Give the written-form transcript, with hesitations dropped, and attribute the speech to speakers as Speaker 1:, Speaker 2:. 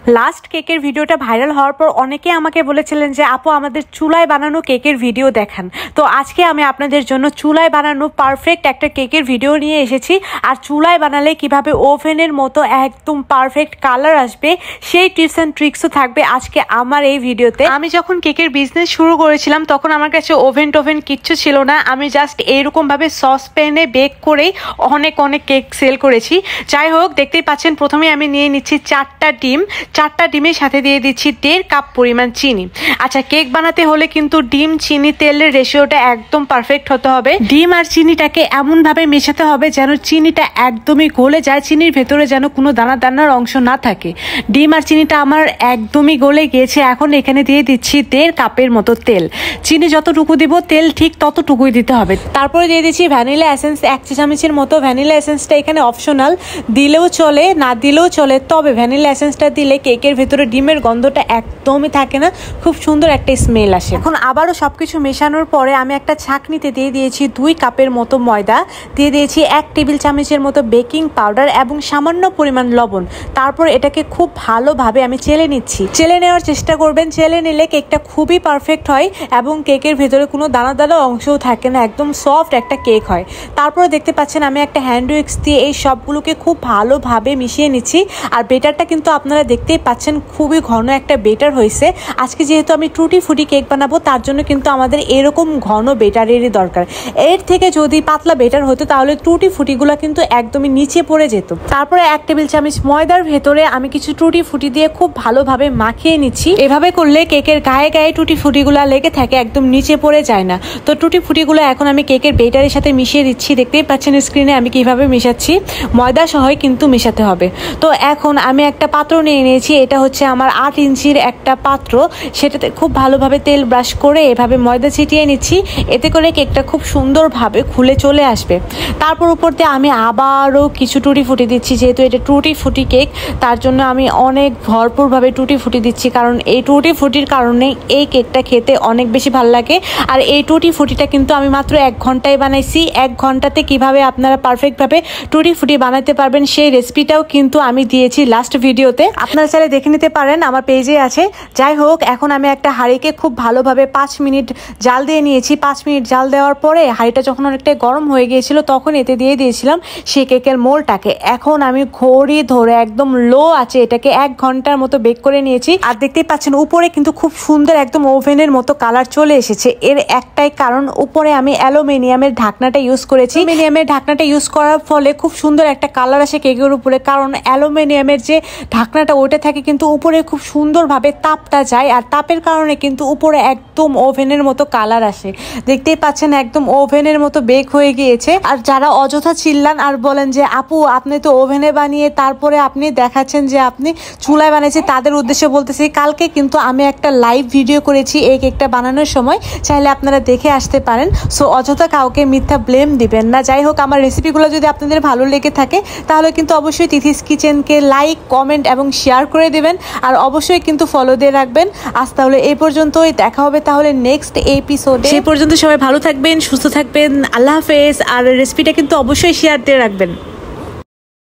Speaker 1: Last কেকের ভিডিওটা viral হওয়ার পর অনেকে আমাকে বলেছিলেন যে আপু আমাদের চুলায় বানানো কেকের ভিডিও দেখান। তো আজকে আমি আপনাদের জন্য চুলায় বানানো পারফেক্ট একটা কেকের ভিডিও নিয়ে এসেছি। আর চুলায় বানালে কিভাবে ওভেনের মতো একদম পারফেক্ট কালার আসবে সেই টিপস অ্যান্ড ট্রিক্সও থাকবে আজকে আমার এই ভিডিওতে। আমি যখন কেকের বিজনেস শুরু করেছিলাম তখন আমার কাছে ওভেন টোভেন কিচ্ছু ছিল না, আমি জাস্ট এইরকমভাবে সসপ্যানে বেক করেই অনেক কেক সেল করেছি। যাই হোক, দেখতেই পাচ্ছেন প্রথমে আমি নিয়ে নিচ্ছি 4টা ডিম। 4টা ডিমের সাথে দিয়ে দিচ্ছি 1.5 কাপ পরিমাণ চিনি। আচ্ছা, কেক বানাতে হলে কিন্তু ডিম চিনি তেলের রেশিওটা একদম পারফেক্ট হতে হবে। ডিম আর চিনিটাকে এমনভাবে মেশাতে হবে যেন চিনিটা একদমই গলে যায়, চিনির ভেতরে যেন কোনো দানার অংশ না থাকে। ডিম আর চিনিটা আমার একদমই গলে গিয়েছে। এখন এখানে দিয়ে দিচ্ছি 1.5 কাপের মতো তেল। চিনি যতটুকু দিব তেল ঠিক ততটুকুই দিতে হবে। তারপরে দিয়ে দিচ্ছি ভ্যানিলা এসেন্স 1 চা চামচের মতো। ভ্যানিলা এসেন্সটা এখানে অপশনাল, দিলেও চলে না দিলেও চলে, তবে ভ্যানিলা এসেন্সটা দিলে কেকের ভেতরে ডিমের গন্ধটা একদমই থাকে না, খুব সুন্দর একটা স্মেল আসে। এখন আবারও সবকিছু মেশানোর পরে আমি একটা ছাঁকনিতে দিয়ে দিয়েছি 2 কাপের মতো ময়দা, দিয়ে দিয়েছি 1 টেবিল চামচের মতো বেকিং পাউডার এবং সামান্য পরিমাণ লবণ। তারপর এটাকে খুব ভালোভাবে আমি চেলে নিচ্ছি। চেলে নেওয়ার চেষ্টা করবেন, চেলে নিলে কেকটা খুবই পারফেক্ট হয় এবং কেকের ভেতরে কোনো দানা অংশও থাকে না, একদম সফট একটা কেক হয়। তারপরে দেখতে পাচ্ছেন আমি একটা হ্যান্ড উইক্স দিয়ে এই সবগুলোকে খুব ভালোভাবে মিশিয়ে নিচ্ছি। আর বেটারটা কিন্তু আপনারা দেখতেই পাচ্ছেন খুবই ঘন একটা বেটার হয়েছে। আজকে যেহেতু আমি টুটি ফুটি কেক বানাবো তার জন্য কিন্তু আমাদের এরকম ঘন বেটারেরই দরকার। এর থেকে যদি পাতলা বেটার হতো তাহলে টুটি ফুটিগুলো কিন্তু একদমই নিচে পড়ে যেত। তারপরে 1 টেবিল চামচ ময়দার ভেতরে আমি কিছু টুটি ফুটি দিয়ে খুব ভালোভাবে মাখিয়ে নিচ্ছি। এভাবে করলে কেকের গায়ে গায়ে টুটি ফুটিগুলো লেগে থাকে, একদম নিচে পড়ে যায় না। তো টুটি ফুটিগুলো এখন আমি কেকের বেটারের সাথে মিশিয়ে দিচ্ছি। দেখতেই পাচ্ছেন স্ক্রিনে আমি কিভাবে মেশাচ্ছি, ময়দা সহই কিন্তু মেশাতে হবে। তো এখন আমি একটা পাত্র নিয়ে নিয়েছি, এটা হচ্ছে আমার 8 ইঞ্চির একটা পাত্র। সেটাতে খুব ভালোভাবে তেল ব্রাশ করে এভাবে ময়দা ছিটিয়ে নিচ্ছি, এতে করে কেকটা খুব সুন্দরভাবে খুলে চলে আসবে। তারপর উপর দিয়ে আমি আবারও কিছু টুটি ফুটি দিচ্ছি। যেহেতু এটা টুটি ফুটি কেক তার জন্য আমি অনেক ভরপুরভাবে টুটি ফুটি দিচ্ছি, কারণ এই টুটি ফুটির কারণে এই কেকটা খেতে অনেক বেশি ভালো লাগে। আর এই টুটি ফুটিটা কিন্তু আমি মাত্র 1 ঘন্টায় বানাইছি। 1 ঘন্টাতে কিভাবে আপনারা পারফেক্টভাবে টুটি ফুটি বানাতে পারবেন সেই রেসিপিটাও কিন্তু আমি দিয়েছি লাস্ট ভিডিওতে, আপনারা চাইলে দেখে নিতে পারেন, আমার পেজে আছে। যাই হোক, এখন আমি একটা হাঁড়িকে খুব ভালোভাবে 5 মিনিট জাল দিয়ে নিয়েছি। 5 মিনিট জাল দেওয়ার পরে হাঁড়িটা যখন অনেকটাই গরম হয়ে গিয়েছিল তখন এতে দিয়ে দিয়েছিলাম সেই কেকের মোলটাকে। এখন আমি ঘড়ি ধরে একদম লো আছে এটাকে 1 ঘন্টার মতো বেক করে নিয়েছি। আর দেখতেই পাচ্ছেন উপরে কিন্তু খুব সুন্দর একদম ওভেনের মতো কালার চলে এসেছে। এর একটাই কারণ, উপরে আমি অ্যালুমিনিয়ামের ঢাকনাটা ইউজ করেছি। অ্যালুমিনিয়ামের ঢাকনাটা ইউজ করার ফলে খুব সুন্দর একটা কালার আসে কেকের উপরে, কারণ অ্যালুমিনিয়ামের যে ঢাকনাটা ওইটা থাকে কিন্তু উপরে খুব সুন্দরভাবে তাপটা যায়, আর তাপের কারণে কিন্তু উপরে একদম ওভেনের মতো কালার আসে। দেখতেই পাচ্ছেন একদম ওভেনের মতো বেক হয়ে গিয়েছে। আর যারা অযথা চিল্লান আর বলেন যে আপু আপনি তো ওভেনে বানিয়ে তারপরে আপনি দেখাচ্ছেন যে আপনি চুলায় বানিয়েছে, তাদের উদ্দেশ্যে বলতেছি কালকে কিন্তু আমি একটা লাইভ ভিডিও করেছি এই কেকটা বানানোর সময়, চাইলে আপনারা দেখে আসতে পারেন। সো অযথা কাউকে মিথ্যা ব্লেম দিবেন না। যাই হোক, আমার রেসিপিগুলো যদি আপনাদের ভালো লেগে থাকে তাহলে কিন্তু অবশ্যই তিথিস কিচেনকে লাইক কমেন্ট এবং শেয়ার করে দেবেন, আর অবশ্যই কিন্তু ফলো দিয়ে রাখবেন। আজ তাহলে এই পর্যন্তই, দেখা হবে তাহলে নেক্সট এপিসোডে। সেই পর্যন্ত সবাই ভালো থাকবেন, সুস্থ থাকবেন, আল্লাহ হাফেজ। আর রেসিপিটা কিন্তু অবশ্যই শেয়ার দিয়ে রাখবেন।